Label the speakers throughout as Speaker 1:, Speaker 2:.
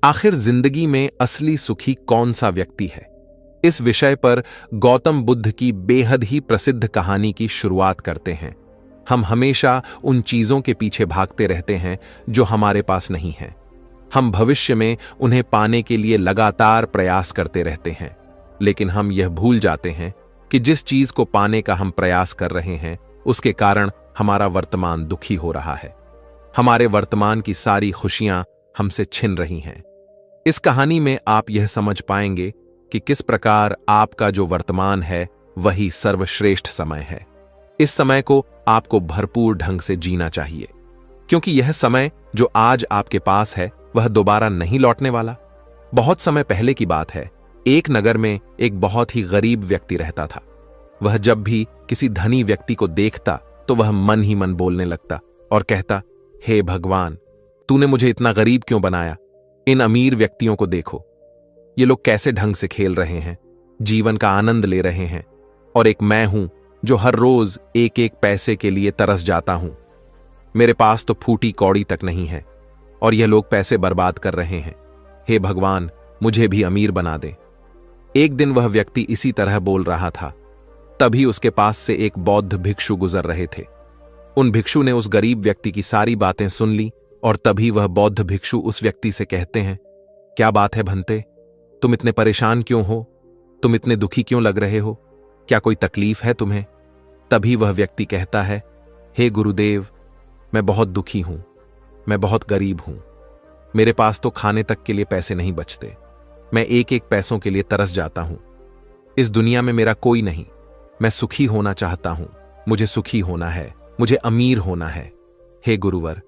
Speaker 1: आखिर जिंदगी में असली सुखी कौन सा व्यक्ति है? इस विषय पर गौतम बुद्ध की बेहद ही प्रसिद्ध कहानी की शुरुआत करते हैं। हम हमेशा उन चीजों के पीछे भागते रहते हैं जो हमारे पास नहीं है। हम भविष्य में उन्हें पाने के लिए लगातार प्रयास करते रहते हैं, लेकिन हम यह भूल जाते हैं कि जिस चीज को पाने का हम प्रयास कर रहे हैं उसके कारण हमारा वर्तमान दुखी हो रहा है। हमारे वर्तमान की सारी खुशियां हमसे छिन रही हैं। इस कहानी में आप यह समझ पाएंगे कि किस प्रकार आपका जो वर्तमान है वही सर्वश्रेष्ठ समय है। इस समय को आपको भरपूर ढंग से जीना चाहिए, क्योंकि यह समय जो आज आपके पास है वह दोबारा नहीं लौटने वाला। बहुत समय पहले की बात है, एक नगर में एक बहुत ही गरीब व्यक्ति रहता था। वह जब भी किसी धनी व्यक्ति को देखता तो वह मन ही मन बोलने लगता और कहता, हे भगवान, तूने मुझे इतना गरीब क्यों बनाया? इन अमीर व्यक्तियों को देखो, ये लोग कैसे ढंग से खेल रहे हैं, जीवन का आनंद ले रहे हैं, और एक मैं हूं जो हर रोज एक एक पैसे के लिए तरस जाता हूं। मेरे पास तो फूटी कौड़ी तक नहीं है और यह लोग पैसे बर्बाद कर रहे हैं। हे भगवान, मुझे भी अमीर बना दे। एक दिन वह व्यक्ति इसी तरह बोल रहा था, तभी उसके पास से एक बौद्ध भिक्षु गुजर रहे थे। उन भिक्षु ने उस गरीब व्यक्ति की सारी बातें सुन ली और तभी वह बौद्ध भिक्षु उस व्यक्ति से कहते हैं, क्या बात है भंते, तुम इतने परेशान क्यों हो? तुम इतने दुखी क्यों लग रहे हो? क्या कोई तकलीफ है तुम्हें? तभी वह व्यक्ति कहता है, हे गुरुदेव, मैं बहुत दुखी हूं, मैं बहुत गरीब हूं। मेरे पास तो खाने तक के लिए पैसे नहीं बचते। मैं एक एक पैसों के लिए तरस जाता हूं। इस दुनिया में मेरा कोई नहीं। मैं सुखी होना चाहता हूं। मुझे सुखी होना है, मुझे अमीर होना है। हे गुरुवर,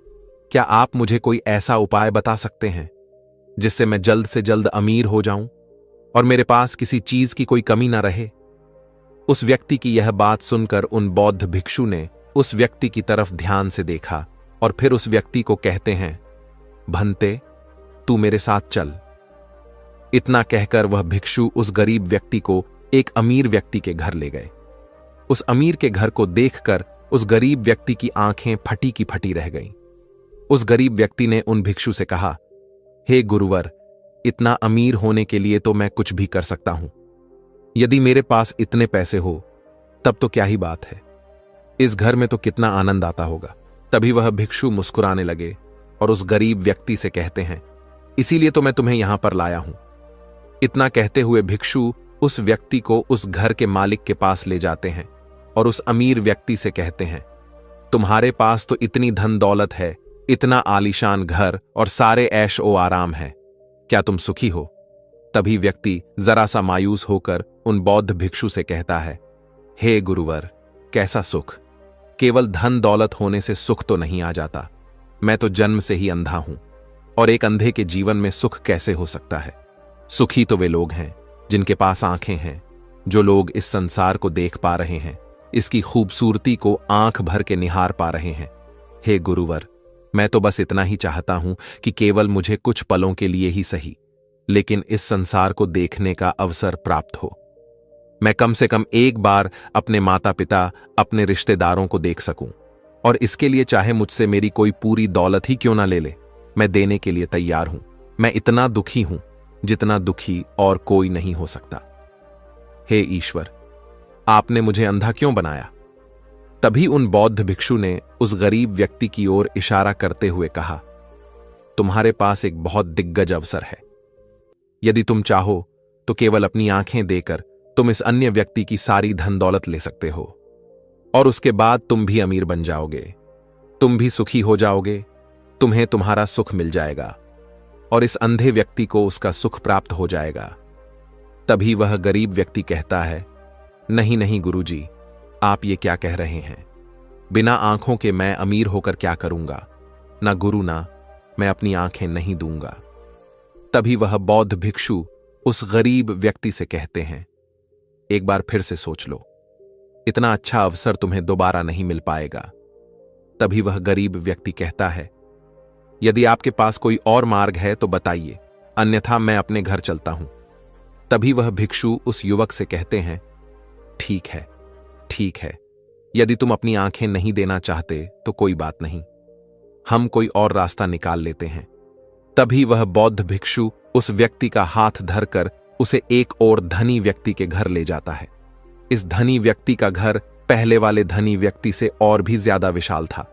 Speaker 1: क्या आप मुझे कोई ऐसा उपाय बता सकते हैं जिससे मैं जल्द से जल्द अमीर हो जाऊं और मेरे पास किसी चीज की कोई कमी ना रहे? उस व्यक्ति की यह बात सुनकर उन बौद्ध भिक्षु ने उस व्यक्ति की तरफ ध्यान से देखा और फिर उस व्यक्ति को कहते हैं, भंते, तू मेरे साथ चल। इतना कहकर वह भिक्षु उस गरीब व्यक्ति को एक अमीर व्यक्ति के घर ले गए। उस अमीर के घर को देखकर उस गरीब व्यक्ति की आंखें फटी की फटी रह गईं। उस गरीब व्यक्ति ने उन भिक्षु से कहा, हे गुरुवर, इतना अमीर होने के लिए तो मैं कुछ भी कर सकता हूं। यदि मेरे पास इतने पैसे हो तब तो क्या ही बात है, इस घर में तो कितना आनंद आता होगा। तभी वह भिक्षु मुस्कुराने लगे और उस गरीब व्यक्ति से कहते हैं, इसीलिए तो मैं तुम्हें यहां पर लाया हूं। इतना कहते हुए भिक्षु उस व्यक्ति को उस घर के मालिक के पास ले जाते हैं और उस अमीर व्यक्ति से कहते हैं, तुम्हारे पास तो इतनी धन दौलत है, इतना आलीशान घर और सारे ऐश ओ आराम है, क्या तुम सुखी हो? तभी व्यक्ति जरा सा मायूस होकर उन बौद्ध भिक्षु से कहता है, हे गुरुवर, कैसा सुख? केवल धन दौलत होने से सुख तो नहीं आ जाता। मैं तो जन्म से ही अंधा हूं और एक अंधे के जीवन में सुख कैसे हो सकता है? सुखी तो वे लोग हैं जिनके पास आंखें हैं, जो लोग इस संसार को देख पा रहे हैं, इसकी खूबसूरती को आंख भर के निहार पा रहे हैं। हे गुरुवर, मैं तो बस इतना ही चाहता हूं कि केवल मुझे कुछ पलों के लिए ही सही, लेकिन इस संसार को देखने का अवसर प्राप्त हो। मैं कम से कम एक बार अपने माता पिता, अपने रिश्तेदारों को देख सकूं, और इसके लिए चाहे मुझसे मेरी कोई पूरी दौलत ही क्यों ना ले ले, मैं देने के लिए तैयार हूं। मैं इतना दुखी हूं जितना दुखी और कोई नहीं हो सकता। हे ईश्वर, आपने मुझे अंधा क्यों बनाया? तभी उन बौद्ध भिक्षु ने उस गरीब व्यक्ति की ओर इशारा करते हुए कहा, तुम्हारे पास एक बहुत दिग्गज अवसर है। यदि तुम चाहो तो केवल अपनी आंखें देकर तुम इस अन्य व्यक्ति की सारी धन दौलत ले सकते हो, और उसके बाद तुम भी अमीर बन जाओगे, तुम भी सुखी हो जाओगे, तुम्हें तुम्हारा सुख मिल जाएगा और इस अंधे व्यक्ति को उसका सुख प्राप्त हो जाएगा। तभी वह गरीब व्यक्ति कहता है, नहीं नहीं गुरुजी, आप ये क्या कह रहे हैं? बिना आंखों के मैं अमीर होकर क्या करूंगा? ना गुरु, ना मैं अपनी आंखें नहीं दूंगा। तभी वह बौद्ध भिक्षु उस गरीब व्यक्ति से कहते हैं, एक बार फिर से सोच लो, इतना अच्छा अवसर तुम्हें दोबारा नहीं मिल पाएगा। तभी वह गरीब व्यक्ति कहता है, यदि आपके पास कोई और मार्ग है तो बताइए, अन्यथा मैं अपने घर चलता हूं। तभी वह भिक्षु उस युवक से कहते हैं, ठीक है, ठीक है, यदि तुम अपनी आंखें नहीं देना चाहते तो कोई बात नहीं, हम कोई और रास्ता निकाल लेते हैं। तभी वह बौद्ध भिक्षु उस व्यक्ति का हाथ धरकर उसे एक और धनी व्यक्ति के घर ले जाता है। इस धनी व्यक्ति का घर पहले वाले धनी व्यक्ति से और भी ज्यादा विशाल था।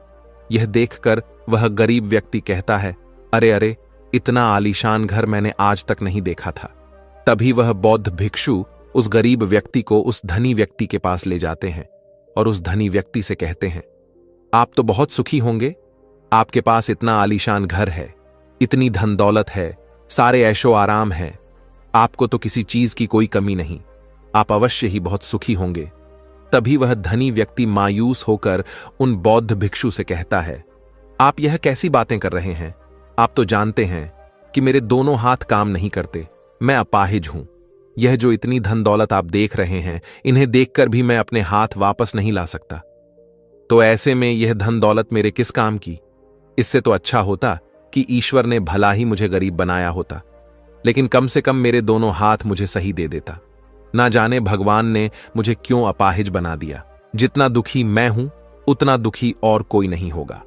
Speaker 1: यह देखकर वह गरीब व्यक्ति कहता है, अरे अरे, इतना आलीशान घर मैंने आज तक नहीं देखा था। तभी वह बौद्ध भिक्षु उस गरीब व्यक्ति को उस धनी व्यक्ति के पास ले जाते हैं और उस धनी व्यक्ति से कहते हैं, आप तो बहुत सुखी होंगे, आपके पास इतना आलीशान घर है, इतनी धन दौलत है, सारे ऐशो आराम है, आपको तो किसी चीज की कोई कमी नहीं, आप अवश्य ही बहुत सुखी होंगे। तभी वह धनी व्यक्ति मायूस होकर उन बौद्ध भिक्षु से कहता है, आप यह कैसी बातें कर रहे हैं? आप तो जानते हैं कि मेरे दोनों हाथ काम नहीं करते, मैं अपाहिज हूं। यह जो इतनी धन दौलत आप देख रहे हैं, इन्हें देखकर भी मैं अपने हाथ वापस नहीं ला सकता। तो ऐसे में यह धन दौलत मेरे किस काम की? इससे तो अच्छा होता कि ईश्वर ने भला ही मुझे गरीब बनाया होता, लेकिन कम से कम मेरे दोनों हाथ मुझे सही दे देता। ना जाने भगवान ने मुझे क्यों अपाहिज बना दिया। जितना दुखी मैं हूं, उतना दुखी और कोई नहीं होगा।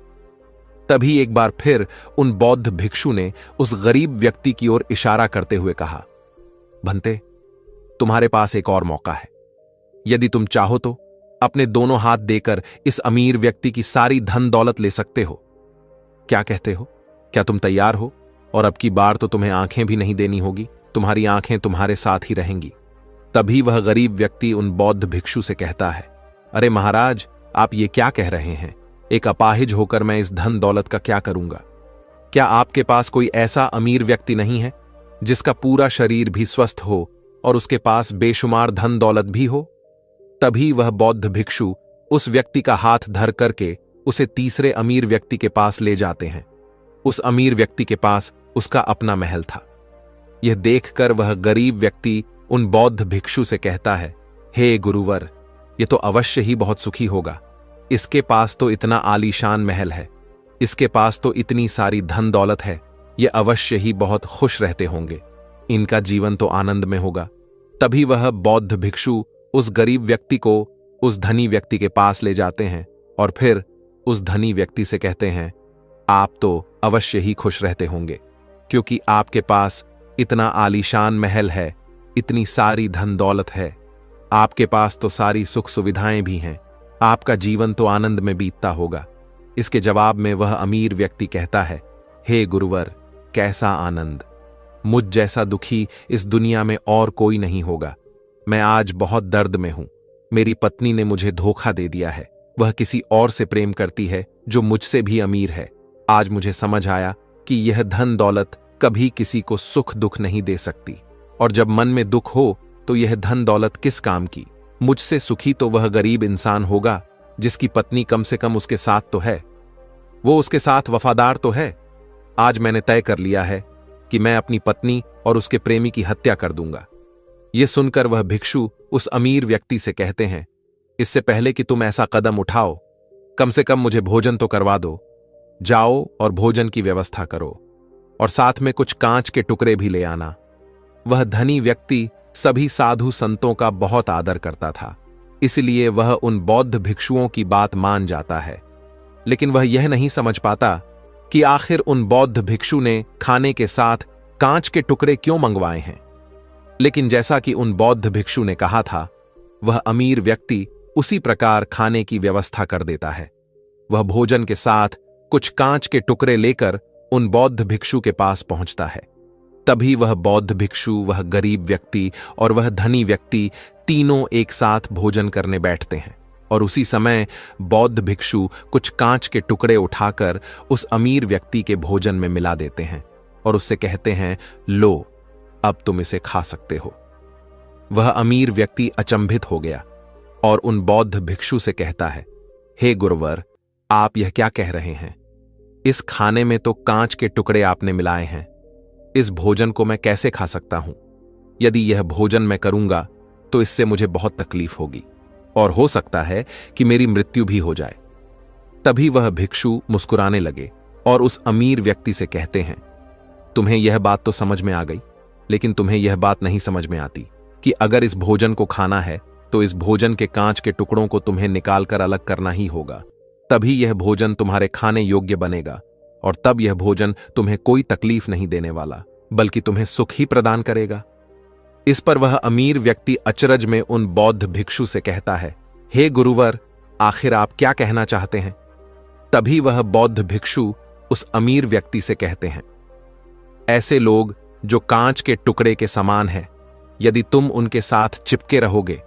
Speaker 1: तभी एक बार फिर उन बौद्ध भिक्षु ने उस गरीब व्यक्ति की ओर इशारा करते हुए कहा, भंते, तुम्हारे पास एक और मौका है। यदि तुम चाहो तो अपने दोनों हाथ देकर इस अमीर व्यक्ति की सारी धन दौलत ले सकते हो। क्या कहते हो? क्या तुम तैयार हो? और अब की बार तो तुम्हें आंखें भी नहीं देनी होगी, तुम्हारी आंखें तुम्हारे साथ ही रहेंगी। तभी वह गरीब व्यक्ति उन बौद्ध भिक्षु से कहता है, अरे महाराज, आप ये क्या कह रहे हैं? एक अपाहिज होकर मैं इस धन दौलत का क्या करूंगा? क्या आपके पास कोई ऐसा अमीर व्यक्ति नहीं है जिसका पूरा शरीर भी स्वस्थ हो और उसके पास बेशुमार धन दौलत भी हो? तभी वह बौद्ध भिक्षु उस व्यक्ति का हाथ धर करके उसे तीसरे अमीर व्यक्ति के पास ले जाते हैं। उस अमीर व्यक्ति के पास उसका अपना महल था। यह देखकर वह गरीब व्यक्ति उन बौद्ध भिक्षु से कहता है, हे गुरुवर, यह तो अवश्य ही बहुत सुखी होगा। इसके पास तो इतना आलीशान महल है, इसके पास तो इतनी सारी धन दौलत है, ये अवश्य ही बहुत खुश रहते होंगे, इनका जीवन तो आनंद में होगा। तभी वह बौद्ध भिक्षु उस गरीब व्यक्ति को उस धनी व्यक्ति के पास ले जाते हैं और फिर उस धनी व्यक्ति से कहते हैं, आप तो अवश्य ही खुश रहते होंगे, क्योंकि आपके पास इतना आलीशान महल है, इतनी सारी धन दौलत है, आपके पास तो सारी सुख सुविधाएं भी हैं, आपका जीवन तो आनंद में बीतता होगा। इसके जवाब में वह अमीर व्यक्ति कहता है, हे गुरुवर, कैसा आनंद! मुझ जैसा दुखी इस दुनिया में और कोई नहीं होगा। मैं आज बहुत दर्द में हूं। मेरी पत्नी ने मुझे धोखा दे दिया है, वह किसी और से प्रेम करती है जो मुझसे भी अमीर है। आज मुझे समझ आया कि यह धन दौलत कभी किसी को सुख दुख नहीं दे सकती, और जब मन में दुख हो तो यह धन दौलत किस काम की? मुझसे सुखी तो वह गरीब इंसान होगा जिसकी पत्नी कम से कम उसके साथ तो है, वो उसके साथ वफादार तो है। आज मैंने तय कर लिया है कि मैं अपनी पत्नी और उसके प्रेमी की हत्या कर दूंगा। यह सुनकर वह भिक्षु उस अमीर व्यक्ति से कहते हैं, इससे पहले कि तुम ऐसा कदम उठाओ, कम से कम मुझे भोजन तो करवा दो। जाओ और भोजन की व्यवस्था करो, और साथ में कुछ कांच के टुकड़े भी ले आना। वह धनी व्यक्ति सभी साधु संतों का बहुत आदर करता था, इसलिए वह उन बौद्ध भिक्षुओं की बात मान जाता है। लेकिन वह यह नहीं समझ पाता कि आखिर उन बौद्ध भिक्षु ने खाने के साथ कांच के टुकड़े क्यों मंगवाए हैं। लेकिन जैसा कि उन बौद्ध भिक्षु ने कहा था, वह अमीर व्यक्ति उसी प्रकार खाने की व्यवस्था कर देता है। वह भोजन के साथ कुछ कांच के टुकड़े लेकर उन बौद्ध भिक्षु के पास पहुंचता है। तभी वह बौद्ध भिक्षु, वह गरीब व्यक्ति और वह धनी व्यक्ति तीनों एक साथ भोजन करने बैठते हैं, और उसी समय बौद्ध भिक्षु कुछ कांच के टुकड़े उठाकर उस अमीर व्यक्ति के भोजन में मिला देते हैं और उससे कहते हैं, लो, अब तुम इसे खा सकते हो। वह अमीर व्यक्ति अचंभित हो गया और उन बौद्ध भिक्षु से कहता है, हे गुरुवर, आप यह क्या कह रहे हैं? इस खाने में तो कांच के टुकड़े आपने मिलाए हैं, इस भोजन को मैं कैसे खा सकता हूं? यदि यह भोजन मैं करूंगा तो इससे मुझे बहुत तकलीफ होगी और हो सकता है कि मेरी मृत्यु भी हो जाए। तभी वह भिक्षु मुस्कुराने लगे और उस अमीर व्यक्ति से कहते हैं, तुम्हें यह बात तो समझ में आ गई, लेकिन तुम्हें यह बात नहीं समझ में आती कि अगर इस भोजन को खाना है तो इस भोजन के कांच के टुकड़ों को तुम्हें निकालकर अलग करना ही होगा, तभी यह भोजन तुम्हारे खाने योग्य बनेगा। और तब यह भोजन तुम्हें कोई तकलीफ नहीं देने वाला, बल्कि तुम्हें सुख ही प्रदान करेगा। इस पर वह अमीर व्यक्ति अचरज में उन बौद्ध भिक्षु से कहता है, हे गुरुवर, आखिर आप क्या कहना चाहते हैं? तभी वह बौद्ध भिक्षु उस अमीर व्यक्ति से कहते हैं, ऐसे लोग जो कांच के टुकड़े के समान हैं, यदि तुम उनके साथ चिपके रहोगे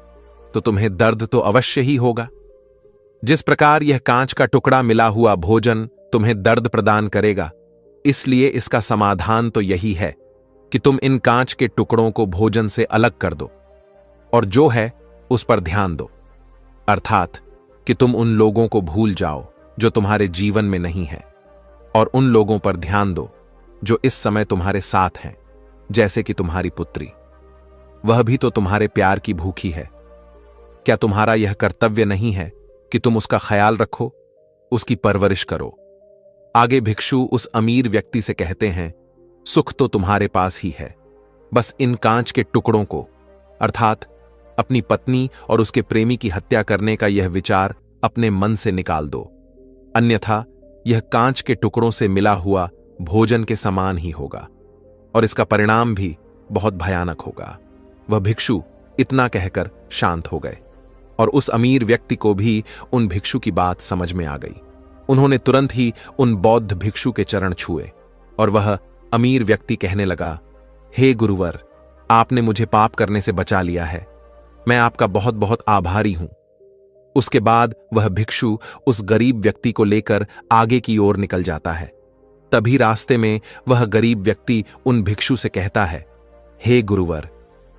Speaker 1: तो तुम्हें दर्द तो अवश्य ही होगा। जिस प्रकार यह कांच का टुकड़ा मिला हुआ भोजन तुम्हें दर्द प्रदान करेगा, इसलिए इसका समाधान तो यही है कि तुम इन कांच के टुकड़ों को भोजन से अलग कर दो और जो है उस पर ध्यान दो, अर्थात कि तुम उन लोगों को भूल जाओ जो तुम्हारे जीवन में नहीं है और उन लोगों पर ध्यान दो जो इस समय तुम्हारे साथ हैं, जैसे कि तुम्हारी पुत्री। वह भी तो तुम्हारे प्यार की भूखी है। क्या तुम्हारा यह कर्तव्य नहीं है कि तुम उसका ख्याल रखो, उसकी परवरिश करो? आगे भिक्षु उस अमीर व्यक्ति से कहते हैं, सुख तो तुम्हारे पास ही है, बस इन कांच के टुकड़ों को, अर्थात अपनी पत्नी और उसके प्रेमी की हत्या करने का यह विचार अपने मन से निकाल दो, अन्यथा यह कांच के टुकड़ों से मिला हुआ भोजन के समान ही होगा और इसका परिणाम भी बहुत भयानक होगा। वह भिक्षु इतना कहकर शांत हो गए और उस अमीर व्यक्ति को भी उन भिक्षु की बात समझ में आ गई। उन्होंने तुरंत ही उन बौद्ध भिक्षु के चरण छुए और वह अमीर व्यक्ति कहने लगा, हे गुरुवर, आपने मुझे पाप करने से बचा लिया है, मैं आपका बहुत बहुत आभारी हूं। उसके बाद वह भिक्षु उस गरीब व्यक्ति को लेकर आगे की ओर निकल जाता है। तभी रास्ते में वह गरीब व्यक्ति उन भिक्षु से कहता है, हे गुरुवर,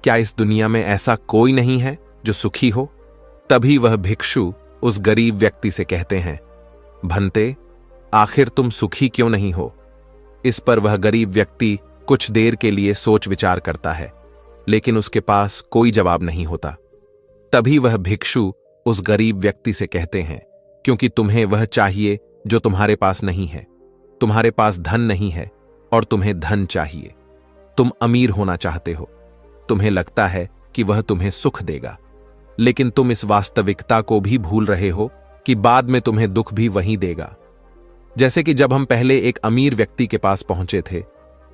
Speaker 1: क्या इस दुनिया में ऐसा कोई नहीं है जो सुखी हो? तभी वह भिक्षु उस गरीब व्यक्ति से कहते हैं, भंते, आखिर तुम सुखी क्यों नहीं हो? इस पर वह गरीब व्यक्ति कुछ देर के लिए सोच विचार करता है, लेकिन उसके पास कोई जवाब नहीं होता। तभी वह भिक्षु उस गरीब व्यक्ति से कहते हैं, क्योंकि तुम्हें वह चाहिए जो तुम्हारे पास नहीं है। तुम्हारे पास धन नहीं है और तुम्हें धन चाहिए। तुम अमीर होना चाहते हो। तुम्हें लगता है कि वह तुम्हें सुख देगा, लेकिन तुम इस वास्तविकता को भी भूल रहे हो कि बाद में तुम्हें दुख भी वही देगा। जैसे कि जब हम पहले एक अमीर व्यक्ति के पास पहुंचे थे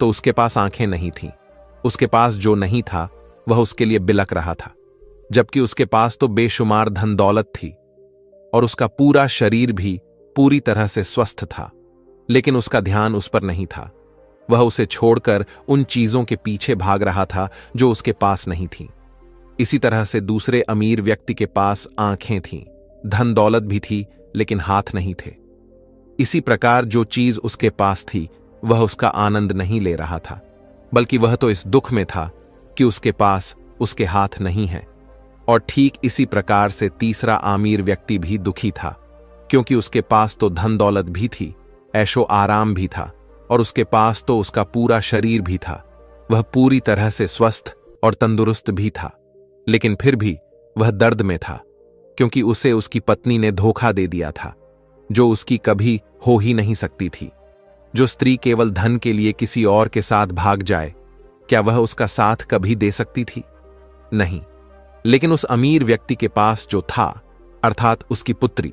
Speaker 1: तो उसके पास आंखें नहीं थीं। उसके पास जो नहीं था वह उसके लिए बिलक रहा था, जबकि उसके पास तो बेशुमार धन दौलत थी और उसका पूरा शरीर भी पूरी तरह से स्वस्थ था, लेकिन उसका ध्यान उस पर नहीं था। वह उसे छोड़कर उन चीजों के पीछे भाग रहा था जो उसके पास नहीं थीं। इसी तरह से दूसरे अमीर व्यक्ति के पास आंखें थीं, धन दौलत भी थी, लेकिन हाथ नहीं थे। इसी प्रकार जो चीज उसके पास थी वह उसका आनंद नहीं ले रहा था, बल्कि वह तो इस दुख में था कि उसके पास उसके हाथ नहीं है। और ठीक इसी प्रकार से तीसरा अमीर व्यक्ति भी दुखी था, क्योंकि उसके पास तो धन दौलत भी थी, ऐशो आराम भी था और उसके पास तो उसका पूरा शरीर भी था। वह पूरी तरह से स्वस्थ और तंदुरुस्त भी था, लेकिन फिर भी वह दर्द में था, क्योंकि उसे उसकी पत्नी ने धोखा दे दिया था, जो उसकी कभी हो ही नहीं सकती थी। जो स्त्री केवल धन के लिए किसी और के साथ भाग जाए, क्या वह उसका साथ कभी दे सकती थी? नहीं। लेकिन उस अमीर व्यक्ति के पास जो था, अर्थात उसकी पुत्री,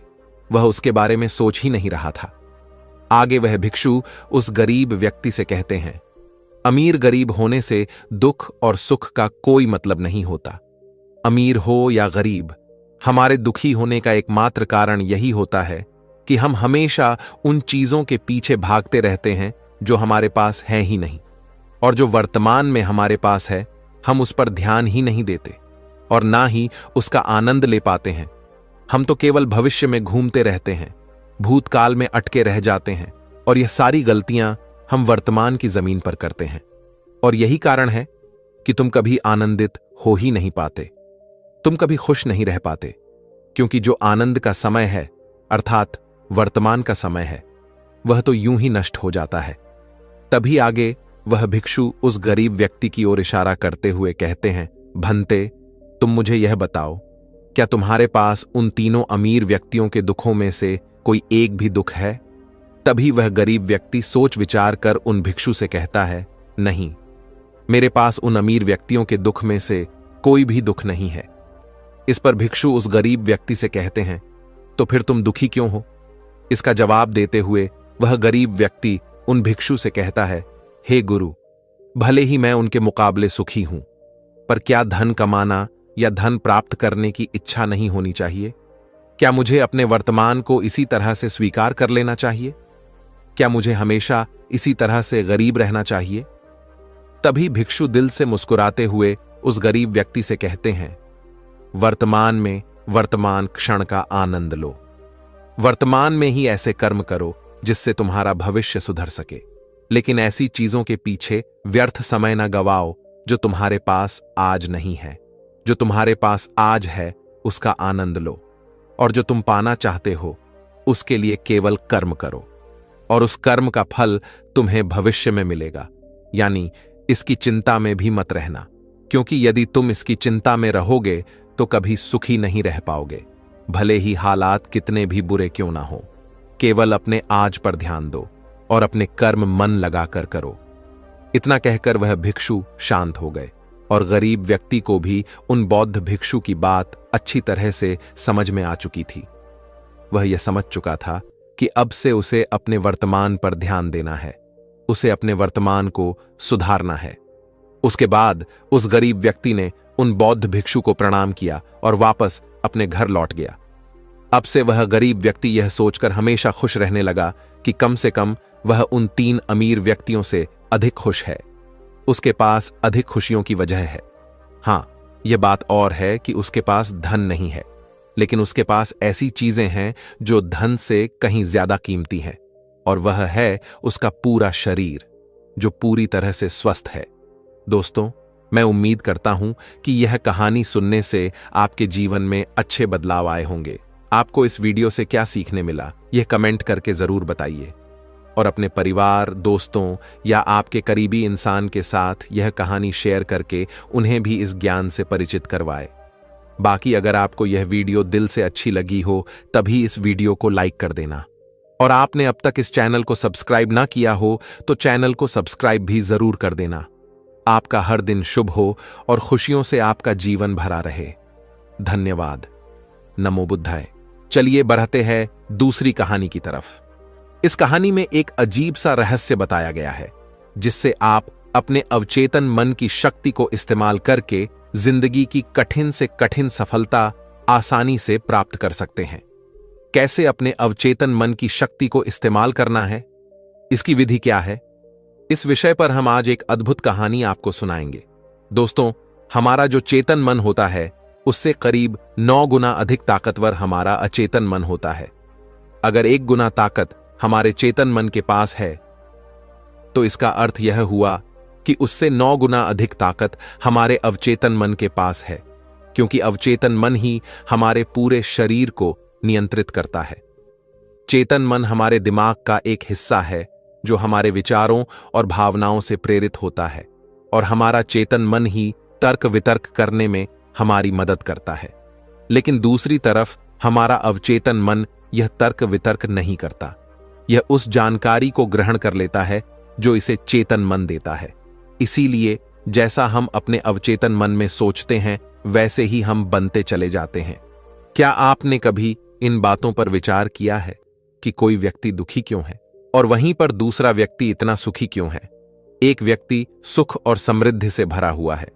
Speaker 1: वह उसके बारे में सोच ही नहीं रहा था। आगे वह भिक्षु उस गरीब व्यक्ति से कहते हैं, अमीर गरीब होने से दुख और सुख का कोई मतलब नहीं होता। अमीर हो या गरीब, हमारे दुखी होने का एकमात्र कारण यही होता है कि हम हमेशा उन चीजों के पीछे भागते रहते हैं जो हमारे पास है ही नहीं, और जो वर्तमान में हमारे पास है हम उस पर ध्यान ही नहीं देते और ना ही उसका आनंद ले पाते हैं। हम तो केवल भविष्य में घूमते रहते हैं, भूतकाल में अटके रह जाते हैं, और यह सारी गलतियां हम वर्तमान की जमीन पर करते हैं। और यही कारण है कि तुम कभी आनंदित हो ही नहीं पाते, तुम कभी खुश नहीं रह पाते, क्योंकि जो आनंद का समय है, अर्थात वर्तमान का समय है, वह तो यूं ही नष्ट हो जाता है। तभी आगे वह भिक्षु उस गरीब व्यक्ति की ओर इशारा करते हुए कहते हैं, भंते, तुम मुझे यह बताओ, क्या तुम्हारे पास उन तीनों अमीर व्यक्तियों के दुखों में से कोई एक भी दुख है? तभी वह गरीब व्यक्ति सोच विचार कर उन भिक्षु से कहता है, नहीं, मेरे पास उन अमीर व्यक्तियों के दुख में से कोई भी दुख नहीं है। इस पर भिक्षु उस गरीब व्यक्ति से कहते हैं, तो फिर तुम दुखी क्यों हो? इसका जवाब देते हुए वह गरीब व्यक्ति उन भिक्षु से कहता है, हे गुरु, भले ही मैं उनके मुकाबले सुखी हूं, पर क्या धन कमाना या धन प्राप्त करने की इच्छा नहीं होनी चाहिए? क्या मुझे अपने वर्तमान को इसी तरह से स्वीकार कर लेना चाहिए? क्या मुझे हमेशा इसी तरह से गरीब रहना चाहिए? तभी भिक्षु दिल से मुस्कुराते हुए उस गरीब व्यक्ति से कहते हैं, वर्तमान में वर्तमान क्षण का आनंद लो। वर्तमान में ही ऐसे कर्म करो जिससे तुम्हारा भविष्य सुधर सके, लेकिन ऐसी चीजों के पीछे व्यर्थ समय न गवाओ जो तुम्हारे पास आज नहीं है। जो तुम्हारे पास आज है उसका आनंद लो, और जो तुम पाना चाहते हो उसके लिए केवल कर्म करो, और उस कर्म का फल तुम्हें भविष्य में मिलेगा। यानी इसकी चिंता में भी मत रहना, क्योंकि यदि तुम इसकी चिंता में रहोगे तो कभी सुखी नहीं रह पाओगे, भले ही हालात कितने भी बुरे क्यों ना हो। केवल अपने आज पर ध्यान दो और अपने कर्म मन लगाकर करो। इतना कहकर वह भिक्षु शांत हो गए, और गरीब व्यक्ति को भी उन बौद्ध भिक्षु की बात अच्छी तरह से समझ में आ चुकी थी। वह यह समझ चुका था कि अब से उसे अपने वर्तमान पर ध्यान देना है, उसे अपने वर्तमान को सुधारना है। उसके बाद उस गरीब व्यक्ति ने उन बौद्ध भिक्षु को प्रणाम किया और वापस अपने घर लौट गया। अब से वह गरीब व्यक्ति यह सोचकर हमेशा खुश रहने लगा कि कम से कम वह उन 3 अमीर व्यक्तियों से अधिक खुश है। उसके पास अधिक खुशियों की वजह है। हां, यह बात और है कि उसके पास धन नहीं है, लेकिन उसके पास ऐसी चीजें हैं जो धन से कहीं ज्यादा कीमती हैं, और वह है उसका पूरा शरीर जो पूरी तरह से स्वस्थ है। दोस्तों, मैं उम्मीद करता हूं कि यह कहानी सुनने से आपके जीवन में अच्छे बदलाव आए होंगे। आपको इस वीडियो से क्या सीखने मिला, यह कमेंट करके जरूर बताइए, और अपने परिवार, दोस्तों या आपके करीबी इंसान के साथ यह कहानी शेयर करके उन्हें भी इस ज्ञान से परिचित करवाए। बाकी अगर आपको यह वीडियो दिल से अच्छी लगी हो तभी इस वीडियो को लाइक कर देना, और आपने अब तक इस चैनल को सब्सक्राइब ना किया हो तो चैनल को सब्सक्राइब भी जरूर कर देना। आपका हर दिन शुभ हो और खुशियों से आपका जीवन भरा रहे। धन्यवाद। नमो बुद्धाय। चलिए बढ़ते हैं दूसरी कहानी की तरफ। इस कहानी में एक अजीब सा रहस्य बताया गया है, जिससे आप अपने अवचेतन मन की शक्ति को इस्तेमाल करके जिंदगी की कठिन से कठिन सफलता आसानी से प्राप्त कर सकते हैं। कैसे अपने अवचेतन मन की शक्ति को इस्तेमाल करना है, इसकी विधि क्या है, इस विषय पर हम आज एक अद्भुत कहानी आपको सुनाएंगे। दोस्तों, हमारा जो चेतन मन होता है उससे करीब 9 गुना अधिक ताकतवर हमारा अचेतन मन होता है। अगर 1 गुना ताकत हमारे चेतन मन के पास है तो इसका अर्थ यह हुआ कि उससे 9 गुना अधिक ताकत हमारे अवचेतन मन के पास है, क्योंकि अवचेतन मन ही हमारे पूरे शरीर को नियंत्रित करता है। चेतन मन हमारे दिमाग का एक हिस्सा है जो हमारे विचारों और भावनाओं से प्रेरित होता है, और हमारा चेतन मन ही तर्क वितर्क करने में हमारी मदद करता है। लेकिन दूसरी तरफ हमारा अवचेतन मन यह तर्क वितर्क नहीं करता। यह उस जानकारी को ग्रहण कर लेता है जो इसे चेतन मन देता है। इसीलिए जैसा हम अपने अवचेतन मन में सोचते हैं वैसे ही हम बनते चले जाते हैं। क्या आपने कभी इन बातों पर विचार किया है कि कोई व्यक्ति दुखी क्यों है और वहीं पर दूसरा व्यक्ति इतना सुखी क्यों है? एक व्यक्ति सुख और समृद्धि से भरा हुआ है,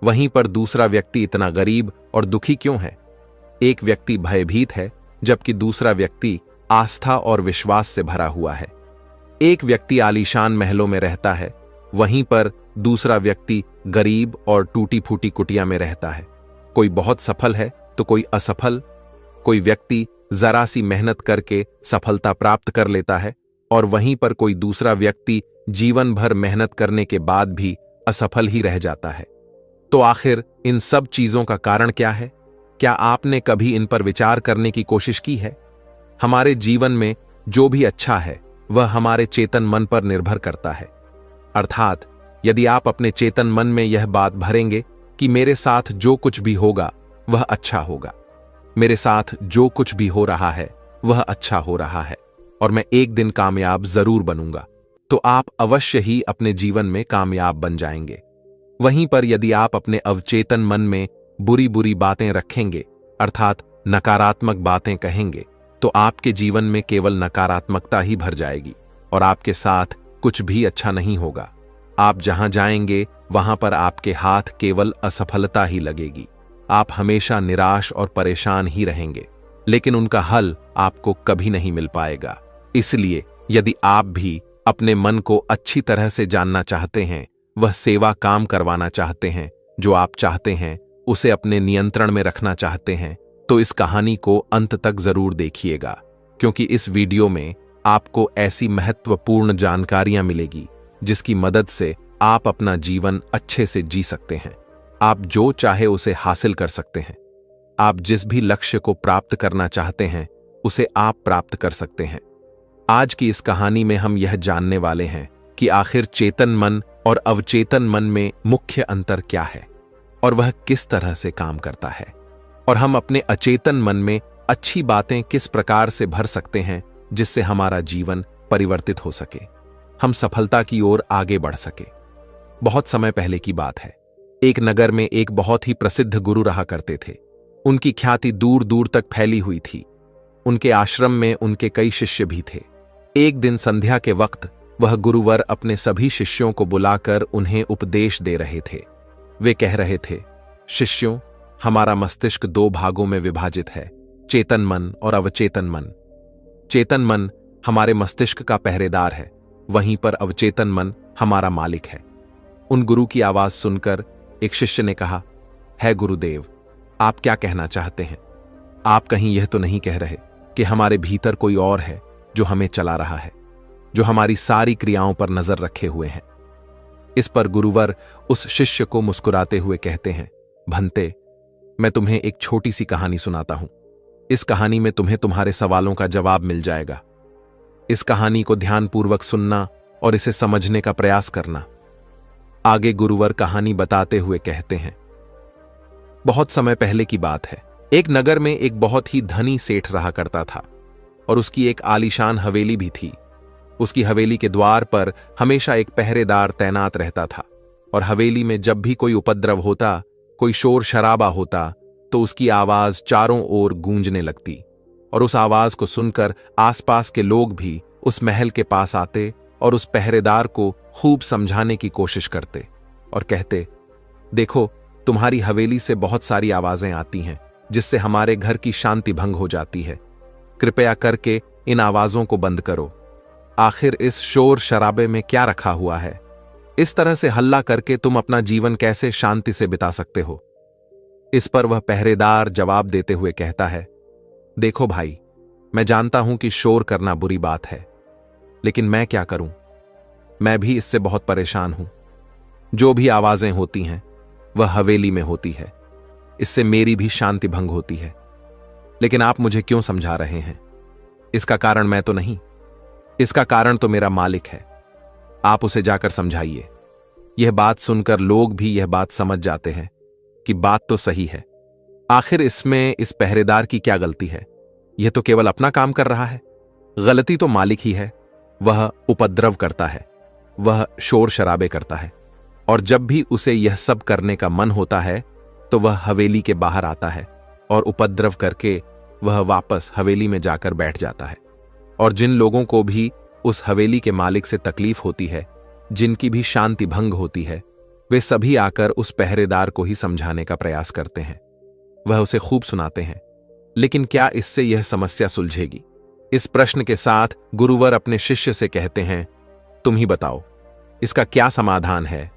Speaker 1: वहीं पर दूसरा व्यक्ति इतना गरीब और दुखी क्यों है? एक व्यक्ति भयभीत है जबकि दूसरा व्यक्ति आस्था और विश्वास से भरा हुआ है। एक व्यक्ति आलीशान महलों में रहता है, वहीं पर दूसरा व्यक्ति गरीब और टूटी फूटी कुटिया में रहता है। कोई बहुत सफल है तो कोई असफल। कोई व्यक्ति जरा सी मेहनत करके सफलता प्राप्त कर लेता है, और वहीं पर कोई दूसरा व्यक्ति जीवन भर मेहनत करने के बाद भी असफल ही रह जाता है। तो आखिर इन सब चीजों का कारण क्या है? क्या आपने कभी इन पर विचार करने की कोशिश की है? हमारे जीवन में जो भी अच्छा है वह हमारे चेतन मन पर निर्भर करता है। अर्थात यदि आप अपने चेतन मन में यह बात भरेंगे कि मेरे साथ जो कुछ भी होगा वह अच्छा होगा, मेरे साथ जो कुछ भी हो रहा है वह अच्छा हो रहा है, और मैं एक दिन कामयाब जरूर बनूंगा, तो आप अवश्य ही अपने जीवन में कामयाब बन जाएंगे। वहीं पर यदि आप अपने अवचेतन मन में बुरी बुरी बातें रखेंगे, अर्थात नकारात्मक बातें कहेंगे, तो आपके जीवन में केवल नकारात्मकता ही भर जाएगी। और आपके साथ कुछ भी अच्छा नहीं होगा। आप जहां जाएंगे वहां पर आपके हाथ केवल असफलता ही लगेगी। आप हमेशा निराश और परेशान ही रहेंगे, लेकिन उनका हल आपको कभी नहीं मिल पाएगा। इसलिए यदि आप भी अपने मन को अच्छी तरह से जानना चाहते हैं, वह सेवा काम करवाना चाहते हैं जो आप चाहते हैं, उसे अपने नियंत्रण में रखना चाहते हैं, तो इस कहानी को अंत तक जरूर देखिएगा, क्योंकि इस वीडियो में आपको ऐसी महत्वपूर्ण जानकारियां मिलेगी जिसकी मदद से आप अपना जीवन अच्छे से जी सकते हैं। आप जो चाहे उसे हासिल कर सकते हैं। आप जिस भी लक्ष्य को प्राप्त करना चाहते हैं उसे आप प्राप्त कर सकते हैं। आज की इस कहानी में हम यह जानने वाले हैं कि आखिर चेतन मन और अवचेतन मन में मुख्य अंतर क्या है और वह किस तरह से काम करता है, और हम अपने अचेतन मन में अच्छी बातें किस प्रकार से भर सकते हैं जिससे हमारा जीवन परिवर्तित हो सके, हम सफलता की ओर आगे बढ़ सके। बहुत समय पहले की बात है। एक नगर में एक बहुत ही प्रसिद्ध गुरु रहा करते थे। उनकी ख्याति दूर दूर तक फैली हुई थी। उनके आश्रम में उनके कई शिष्य भी थे। एक दिन संध्या के वक्त वह गुरुवर अपने सभी शिष्यों को बुलाकर उन्हें उपदेश दे रहे थे। वे कह रहे थे, शिष्यों, हमारा मस्तिष्क दो भागों में विभाजित है, चेतन मन और अवचेतन मन। चेतन मन हमारे मस्तिष्क का पहरेदार है, वहीं पर अवचेतन मन हमारा मालिक है। उन गुरु की आवाज सुनकर एक शिष्य ने कहा, है गुरुदेव, आप क्या कहना चाहते हैं? आप कहीं यह तो नहीं कह रहे कि हमारे भीतर कोई और है जो हमें चला रहा है, जो हमारी सारी क्रियाओं पर नजर रखे हुए हैं? इस पर गुरुवर उस शिष्य को मुस्कुराते हुए कहते हैं, भंते, मैं तुम्हें एक छोटी सी कहानी सुनाता हूं। इस कहानी में तुम्हें तुम्हारे सवालों का जवाब मिल जाएगा। इस कहानी को ध्यानपूर्वक सुनना और इसे समझने का प्रयास करना। आगे गुरुवर कहानी बताते हुए कहते हैं, बहुत समय पहले की बात है। एक नगर में एक बहुत ही धनी सेठ रहा करता था और उसकी एक आलीशान हवेली भी थी। उसकी हवेली के द्वार पर हमेशा एक पहरेदार तैनात रहता था और हवेली में जब भी कोई उपद्रव होता, कोई शोर शराबा होता, तो उसकी आवाज चारों ओर गूंजने लगती और उस आवाज को सुनकर आसपास के लोग भी उस महल के पास आते और उस पहरेदार को खूब समझाने की कोशिश करते और कहते, देखो, तुम्हारी हवेली से बहुत सारी आवाजें आती हैं जिससे हमारे घर की शांति भंग हो जाती है। कृपया करके इन आवाजों को बंद करो। आखिर इस शोर शराबे में क्या रखा हुआ है? इस तरह से हल्ला करके तुम अपना जीवन कैसे शांति से बिता सकते हो? इस पर वह पहरेदार जवाब देते हुए कहता है, देखो भाई, मैं जानता हूं कि शोर करना बुरी बात है, लेकिन मैं क्या करूं? मैं भी इससे बहुत परेशान हूं। जो भी आवाजें होती हैं वह हवेली में होती है, इससे मेरी भी शांति भंग होती है। लेकिन आप मुझे क्यों समझा रहे हैं? इसका कारण मैं तो नहीं, इसका कारण तो मेरा मालिक है। आप उसे जाकर समझाइए। यह बात सुनकर लोग भी यह बात समझ जाते हैं कि बात तो सही है। आखिर इसमें इस पहरेदार की क्या गलती है? यह तो केवल अपना काम कर रहा है। गलती तो मालिक ही है। वह उपद्रव करता है, वह शोर शराबे करता है, और जब भी उसे यह सब करने का मन होता है तो वह हवेली के बाहर आता है और उपद्रव करके वह वापस हवेली में जाकर बैठ जाता है। और जिन लोगों को भी उस हवेली के मालिक से तकलीफ होती है, जिनकी भी शांति भंग होती है, वे सभी आकर उस पहरेदार को ही समझाने का प्रयास करते हैं। वह उसे खूब सुनाते हैं, लेकिन क्या इससे यह समस्या सुलझेगी? इस प्रश्न के साथ गुरुवर अपने शिष्य से कहते हैं, तुम ही बताओ, इसका क्या समाधान है?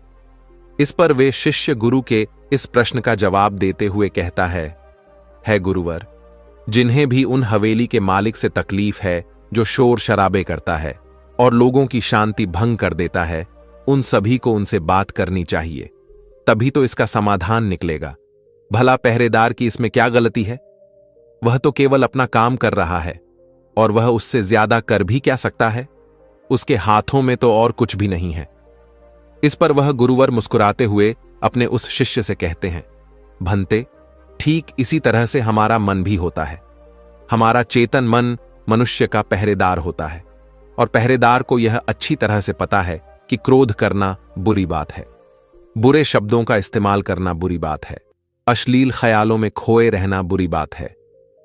Speaker 1: इस पर वे शिष्य गुरु के इस प्रश्न का जवाब देते हुए कहता है गुरुवर, जिन्हें भी उन हवेली के मालिक से तकलीफ है जो शोर शराबे करता है और लोगों की शांति भंग कर देता है, उन सभी को उनसे बात करनी चाहिए, तभी तो इसका समाधान निकलेगा। भला पहरेदार की इसमें क्या गलती है? वह तो केवल अपना काम कर रहा है और वह उससे ज्यादा कर भी क्या सकता है? उसके हाथों में तो और कुछ भी नहीं है। इस पर वह गुरुवर मुस्कुराते हुए अपने उस शिष्य से कहते हैं, भंते, ठीक इसी तरह से हमारा मन भी होता है। हमारा चेतन मन मनुष्य का पहरेदार होता है और पहरेदार को यह अच्छी तरह से पता है कि क्रोध करना बुरी बात है, बुरे शब्दों का इस्तेमाल करना बुरी बात है, अश्लील ख्यालों में खोए रहना बुरी बात है।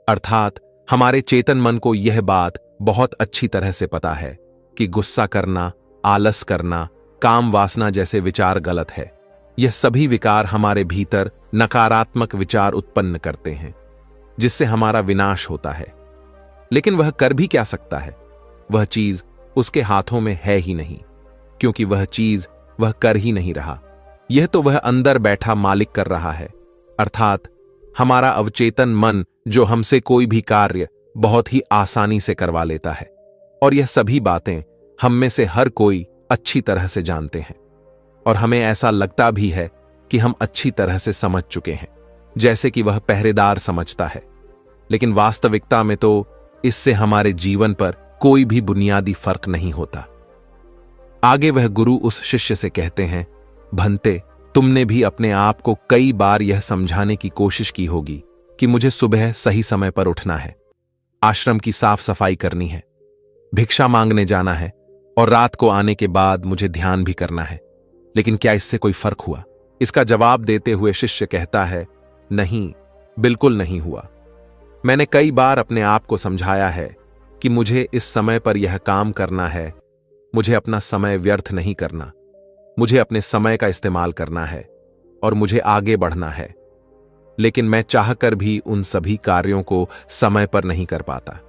Speaker 1: अर्थात हमारे चेतन मन को यह बात बहुत अच्छी तरह से पता है कि गुस्सा करना, आलस करना, काम वासना जैसे विचार गलत है। यह सभी विकार हमारे भीतर नकारात्मक विचार उत्पन्न करते हैं, जिससे हमारा विनाश होता है। लेकिन वह कर भी क्या सकता है? वह चीज उसके हाथों में है ही नहीं, क्योंकि वह चीज वह कर ही नहीं रहा। यह तो वह अंदर बैठा मालिक कर रहा है, अर्थात हमारा अवचेतन मन, जो हमसे कोई भी कार्य बहुत ही आसानी से करवा लेता है। और यह सभी बातें हम में से हर कोई अच्छी तरह से जानते हैं, और हमें ऐसा लगता भी है कि हम अच्छी तरह से समझ चुके हैं, जैसे कि वह पहरेदार समझता है। लेकिन वास्तविकता में तो इससे हमारे जीवन पर कोई भी बुनियादी फर्क नहीं होता। आगे वह गुरु उस शिष्य से कहते हैं, भंते, तुमने भी अपने आप को कई बार यह समझाने की कोशिश की होगी कि मुझे सुबह सही समय पर उठना है, आश्रम की साफ सफाई करनी है, भिक्षा मांगने जाना है, और रात को आने के बाद मुझे ध्यान भी करना है। लेकिन क्या इससे कोई फर्क हुआ? इसका जवाब देते हुए शिष्य कहता है, नहीं, बिल्कुल नहीं हुआ। मैंने कई बार अपने आप को समझाया है कि मुझे इस समय पर यह काम करना है, मुझे अपना समय व्यर्थ नहीं करना, मुझे अपने समय का इस्तेमाल करना है और मुझे आगे बढ़ना है। लेकिन मैं चाहकर भी उन सभी कार्यों को समय पर नहीं कर पाता।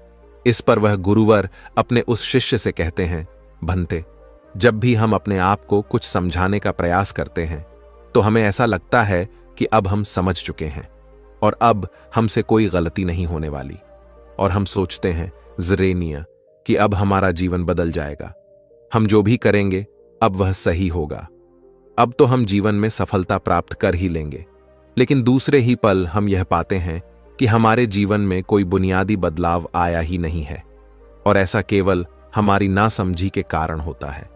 Speaker 1: इस पर वह गुरुवर अपने उस शिष्य से कहते हैं, भंते, जब भी हम अपने आप को कुछ समझाने का प्रयास करते हैं तो हमें ऐसा लगता है कि अब हम समझ चुके हैं और अब हमसे कोई गलती नहीं होने वाली, और हम सोचते हैं ज़रेनिया कि अब हमारा जीवन बदल जाएगा, हम जो भी करेंगे अब वह सही होगा, अब तो हम जीवन में सफलता प्राप्त कर ही लेंगे। लेकिन दूसरे ही पल हम यह पाते हैं कि हमारे जीवन में कोई बुनियादी बदलाव आया ही नहीं है, और ऐसा केवल हमारी नासमझी के कारण होता है।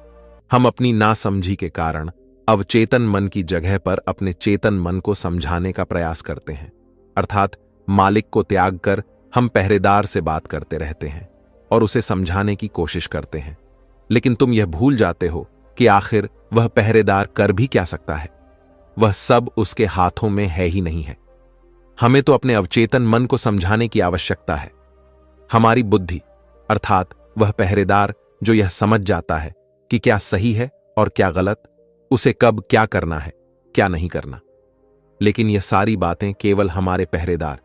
Speaker 1: हम अपनी नासमझी के कारण अवचेतन मन की जगह पर अपने चेतन मन को समझाने का प्रयास करते हैं, अर्थात मालिक को त्याग कर हम पहरेदार से बात करते रहते हैं और उसे समझाने की कोशिश करते हैं। लेकिन तुम यह भूल जाते हो कि आखिर वह पहरेदार कर भी क्या सकता है? वह सब उसके हाथों में है ही नहीं है। हमें तो अपने अवचेतन मन को समझाने की आवश्यकता है। हमारी बुद्धि, अर्थात वह पहरेदार जो यह समझ जाता है कि क्या सही है और क्या गलत, उसे कब क्या करना है, क्या नहीं करना। लेकिन यह सारी बातें केवल हमारे पहरेदार,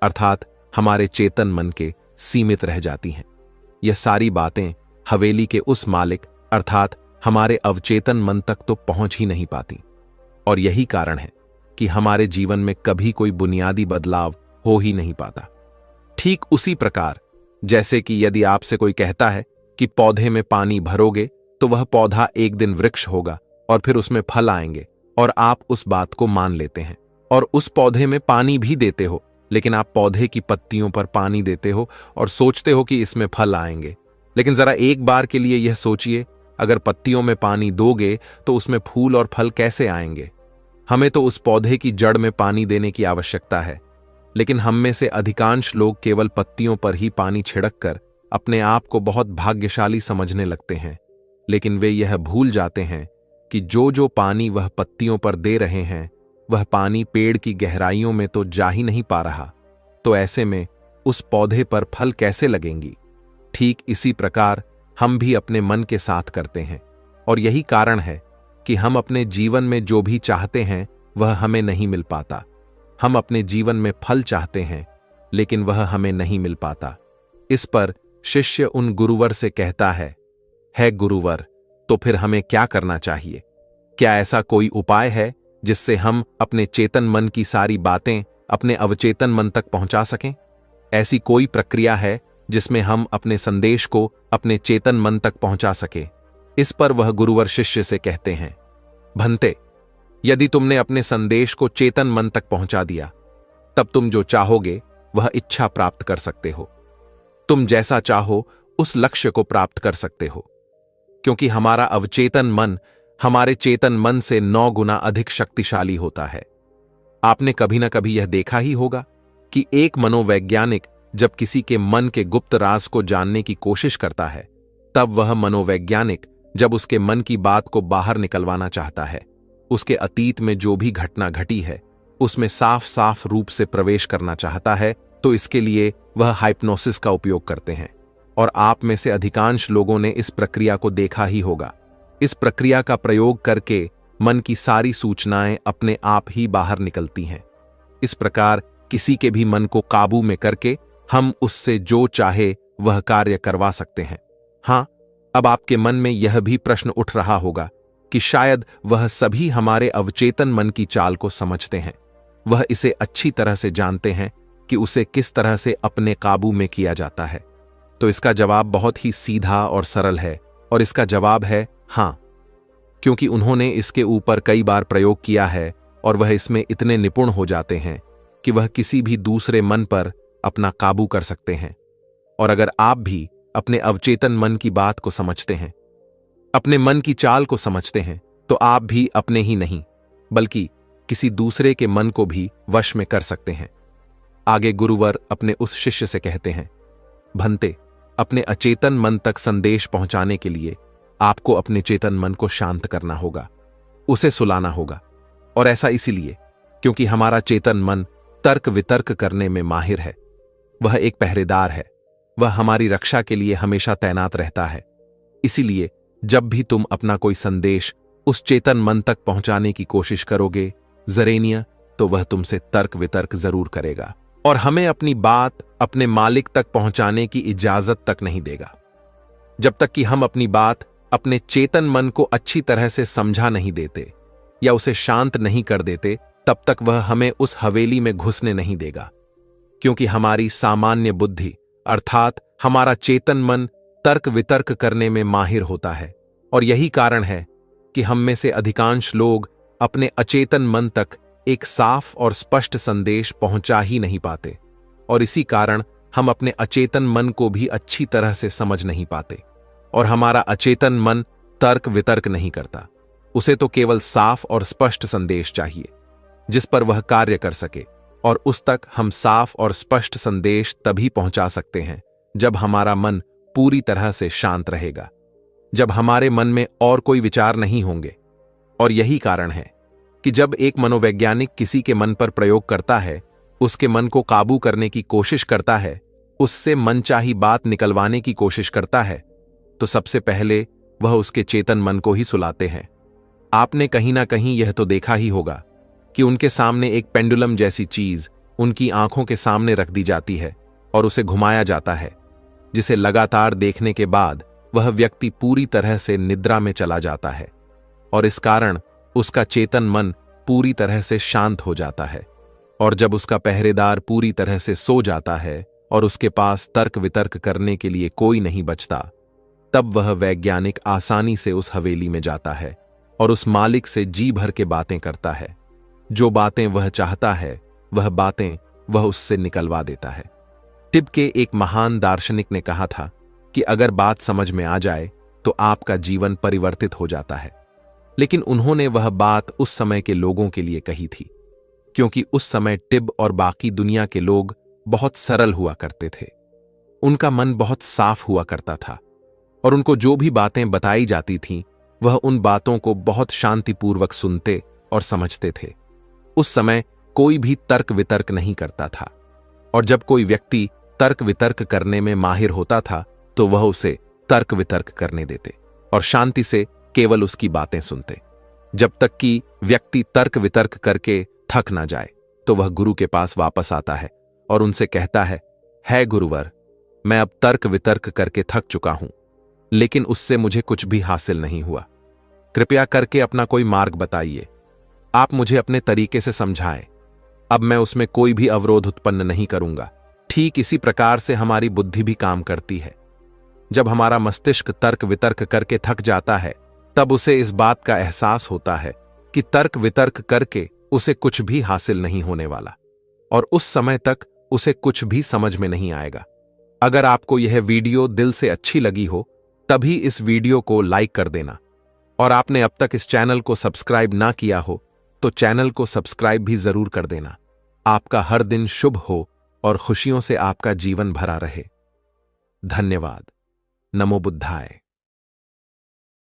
Speaker 1: अर्थात हमारे चेतन मन के सीमित रह जाती हैं। यह सारी बातें हवेली के उस मालिक, अर्थात हमारे अवचेतन मन तक तो पहुंच ही नहीं पाती, और यही कारण है कि हमारे जीवन में कभी कोई बुनियादी बदलाव हो ही नहीं पाता। ठीक उसी प्रकार जैसे कि यदि आपसे कोई कहता है कि पौधे में पानी भरोगे तो वह पौधा एक दिन वृक्ष होगा और फिर उसमें फल आएंगे, और आप उस बात को मान लेते हैं और उस पौधे में पानी भी देते हो, लेकिन आप पौधे की पत्तियों पर पानी देते हो और सोचते हो कि इसमें फल आएंगे। लेकिन जरा एक बार के लिए यह सोचिए, अगर पत्तियों में पानी दोगे तो उसमें फूल और फल कैसे आएंगे? हमें तो उस पौधे की जड़ में पानी देने की आवश्यकता है, लेकिन हम में से अधिकांश लोग केवल पत्तियों पर ही पानी छिड़क कर अपने आप को बहुत भाग्यशाली समझने लगते हैं। लेकिन वे यह भूल जाते हैं कि जो जो पानी वह पत्तियों पर दे रहे हैं, वह पानी पेड़ की गहराइयों में तो जा ही नहीं पा रहा, तो ऐसे में उस पौधे पर फल कैसे लगेंगी? ठीक इसी प्रकार हम भी अपने मन के साथ करते हैं, और यही कारण है कि हम अपने जीवन में जो भी चाहते हैं वह हमें नहीं मिल पाता। हम अपने जीवन में फल चाहते हैं, लेकिन वह हमें नहीं मिल पाता। इस पर शिष्य उन गुरुवर से कहता है गुरुवर, तो फिर हमें क्या करना चाहिए? क्या ऐसा कोई उपाय है जिससे हम अपने चेतन मन की सारी बातें अपने अवचेतन मन तक पहुंचा सकें? ऐसी कोई प्रक्रिया है जिसमें हम अपने संदेश को अपने चेतन मन तक पहुंचा सके? इस पर वह गुरुवर शिष्य से कहते हैं, भंते, यदि तुमने अपने संदेश को चेतन मन तक पहुंचा दिया, तब तुम जो चाहोगे वह इच्छा प्राप्त कर सकते हो। तुम जैसा चाहो उस लक्ष्य को प्राप्त कर सकते हो, क्योंकि हमारा अवचेतन मन हमारे चेतन मन से 9 गुना अधिक शक्तिशाली होता है। आपने कभी ना कभी यह देखा ही होगा कि एक मनोवैज्ञानिक जब किसी के मन के गुप्त राज को जानने की कोशिश करता है, तब वह मनोवैज्ञानिक जब उसके मन की बात को बाहर निकलवाना चाहता है, उसके अतीत में जो भी घटना घटी है उसमें साफ साफ रूप से प्रवेश करना चाहता है, तो इसके लिए वह हाइप्नोसिस का उपयोग करते हैं। और आप में से अधिकांश लोगों ने इस प्रक्रिया को देखा ही होगा। इस प्रक्रिया का प्रयोग करके मन की सारी सूचनाएं अपने आप ही बाहर निकलती हैं। इस प्रकार किसी के भी मन को काबू में करके हम उससे जो चाहे वह कार्य करवा सकते हैं। हाँ, अब आपके मन में यह भी प्रश्न उठ रहा होगा कि शायद वह सभी हमारे अवचेतन मन की चाल को समझते हैं, वह इसे अच्छी तरह से जानते हैं कि उसे किस तरह से अपने काबू में किया जाता है। तो इसका जवाब बहुत ही सीधा और सरल है, और इसका जवाब है हाँ, क्योंकि उन्होंने इसके ऊपर कई बार प्रयोग किया है और वह इसमें इतने निपुण हो जाते हैं कि वह किसी भी दूसरे मन पर अपना काबू कर सकते हैं। और अगर आप भी अपने अवचेतन मन की बात को समझते हैं, अपने मन की चाल को समझते हैं, तो आप भी अपने ही नहीं बल्कि किसी दूसरे के मन को भी वश में कर सकते हैं। आगे गुरुवर अपने उस शिष्य से कहते हैं, भंते, अपने अचेतन मन तक संदेश पहुंचाने के लिए आपको अपने चेतन मन को शांत करना होगा, उसे सुलाना होगा। और ऐसा इसीलिए क्योंकि हमारा चेतन मन तर्क वितर्क करने में माहिर है। वह एक पहरेदार है, वह हमारी रक्षा के लिए हमेशा तैनात रहता है। इसीलिए जब भी तुम अपना कोई संदेश उस चेतन मन तक पहुंचाने की कोशिश करोगे जरेनिया, तो वह तुमसे तर्क वितर्क जरूर करेगा और हमें अपनी बात अपने मालिक तक पहुंचाने की इजाजत तक नहीं देगा। जब तक कि हम अपनी बात अपने चेतन मन को अच्छी तरह से समझा नहीं देते या उसे शांत नहीं कर देते, तब तक वह हमें उस हवेली में घुसने नहीं देगा। क्योंकि हमारी सामान्य बुद्धि अर्थात हमारा चेतन मन तर्क वितर्क करने में माहिर होता है, और यही कारण है कि हम में से अधिकांश लोग अपने अचेतन मन तक एक साफ और स्पष्ट संदेश पहुंचा ही नहीं पाते, और इसी कारण हम अपने अचेतन मन को भी अच्छी तरह से समझ नहीं पाते। और हमारा अचेतन मन तर्क वितर्क नहीं करता, उसे तो केवल साफ और स्पष्ट संदेश चाहिए जिस पर वह कार्य कर सके, और उस तक हम साफ और स्पष्ट संदेश तभी पहुंचा सकते हैं जब हमारा मन पूरी तरह से शांत रहेगा, जब हमारे मन में और कोई विचार नहीं होंगे। और यही कारण है कि जब एक मनोवैज्ञानिक किसी के मन पर प्रयोग करता है, उसके मन को काबू करने की कोशिश करता है, उससे मनचाही बात निकलवाने की कोशिश करता है, तो सबसे पहले वह उसके चेतन मन को ही सुलाते हैं। आपने कहीं ना कहीं यह तो देखा ही होगा कि उनके सामने एक पेंडुलम जैसी चीज उनकी आंखों के सामने रख दी जाती है और उसे घुमाया जाता है, जिसे लगातार देखने के बाद वह व्यक्ति पूरी तरह से निद्रा में चला जाता है, और इस कारण उसका चेतन मन पूरी तरह से शांत हो जाता है। और जब उसका पहरेदार पूरी तरह से सो जाता है और उसके पास तर्क वितर्क करने के लिए कोई नहीं बचता, तब वह वैज्ञानिक आसानी से उस हवेली में जाता है और उस मालिक से जी भर के बातें करता है। जो बातें वह चाहता है वह बातें वह उससे निकलवा देता है। टिब के एक महान दार्शनिक ने कहा था कि अगर बात समझ में आ जाए तो आपका जीवन परिवर्तित हो जाता है। लेकिन उन्होंने वह बात उस समय के लोगों के लिए कही थी, क्योंकि उस समय टिब और बाकी दुनिया के लोग बहुत सरल हुआ करते थे। उनका मन बहुत साफ हुआ करता था, और उनको जो भी बातें बताई जाती थीं, वह उन बातों को बहुत शांतिपूर्वक सुनते और समझते थे। उस समय कोई भी तर्क वितर्क नहीं करता था, और जब कोई व्यक्ति तर्क वितर्क करने में माहिर होता था तो वह उसे तर्क वितर्क करने देते और शांति से केवल उसकी बातें सुनते, जब तक कि व्यक्ति तर्क वितर्क करके थक ना जाए। तो वह गुरु के पास वापस आता है और उनसे कहता है गुरुवर, मैं अब तर्क वितर्क करके थक चुका हूं, लेकिन उससे मुझे कुछ भी हासिल नहीं हुआ। कृपया करके अपना कोई मार्ग बताइए, आप मुझे अपने तरीके से समझाएं। अब मैं उसमें कोई भी अवरोध उत्पन्न नहीं करूंगा। ठीक इसी प्रकार से हमारी बुद्धि भी काम करती है। जब हमारा मस्तिष्क तर्क वितर्क करके थक जाता है, तब उसे इस बात का एहसास होता है कि तर्क वितर्क करके उसे कुछ भी हासिल नहीं होने वाला, और उस समय तक उसे कुछ भी समझ में नहीं आएगा। अगर आपको यह वीडियो दिल से अच्छी लगी हो, तभी इस वीडियो को लाइक कर देना, और आपने अब तक इस चैनल को सब्सक्राइब ना किया हो तो चैनल को सब्सक्राइब भी जरूर कर देना। आपका हर दिन शुभ हो और खुशियों से आपका जीवन भरा रहे। धन्यवाद। नमो बुद्धाय।